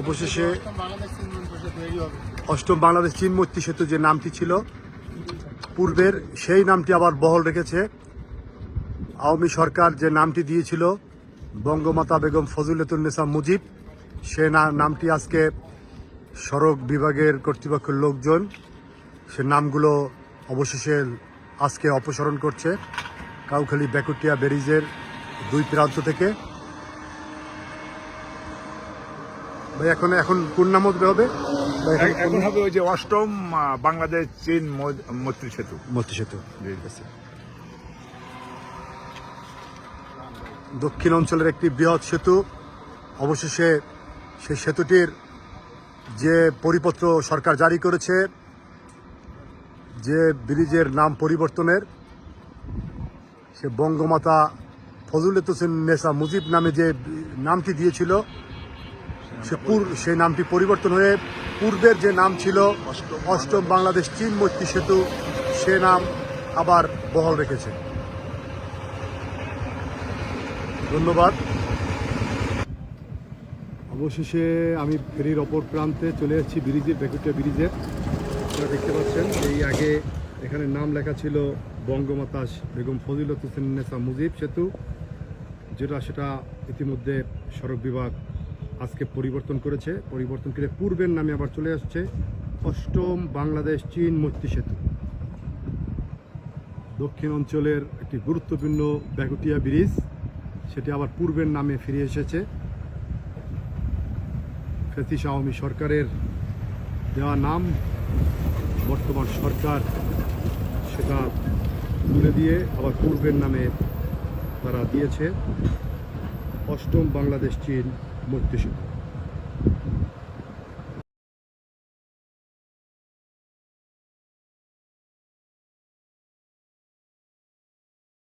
অবশেষে অষ্টম বাংলাদেশ চীন মৈত্রী সেতু যে নামটি ছিল পূর্বের, সেই নামটি আবার বহাল রেখেছে। আওয়ামী সরকার যে নামটি দিয়েছিল বঙ্গমাতা বেগম ফজিলাতুন্নেছা মুজিব, সে নামটি আজকে সড়ক বিভাগের কর্তৃপক্ষের লোকজন সে নামগুলো অবশেষে আজকে অপসারণ করছে কাউখালী বেকুটিয়া ব্যারিজের দুই প্রান্ত থেকে। এখন কোন নাম হবে? এখন হবে ওই যে অষ্টম বাংলাদেশ চীন মৈত্রী সেতু। দক্ষিণ অঞ্চলের একটি বৃহৎ সেতু। অবশেষে সেই সেতুটির যে পরিপত্র সরকার জারি করেছে, যে ব্রিজের নাম পরিবর্তনের, সে বঙ্গমাতা ফজিলাতুন্নেছা মুজিব নামে যে নামটি দিয়েছিল সেই নামটি পরিবর্তন হয়ে পূর্বের যে নাম ছিল অষ্টম বাংলাদেশ চীন মৈত্রী সেতু, সে নাম আবার বহাল রেখেছে। ধন্যবাদ। অবশেষে আমি ফেরির অপর প্রান্তে চলে যাচ্ছি ব্রিজের, বেকুটিয়া ব্রিজের। আপনারা দেখতে পাচ্ছেন এই আগে এখানে নাম লেখা ছিল বঙ্গমাতা বেগম ফজিলাতুন্নেছা মুজিব সেতু, সেটা ইতিমধ্যে সড়ক বিভাগ আজকে পরিবর্তন করেছে। পরিবর্তন করে পূর্বের নামে আবার চলে আসছে অষ্টম বাংলাদেশ চীন মৈত্রী সেতু। দক্ষিণ অঞ্চলের একটি গুরুত্বপূর্ণ বেকুটিয়া ব্রিজ, সেটি আবার পূর্বের নামে ফিরে এসেছে। ফ্যাসিস্ট আওয়ামী সরকারের দেওয়া নাম বর্তমান সরকার সেটা তুলে দিয়ে আবার পূর্বের নামে তারা দিয়েছে অষ্টম বাংলাদেশ চীন মৈত্রী সেতু।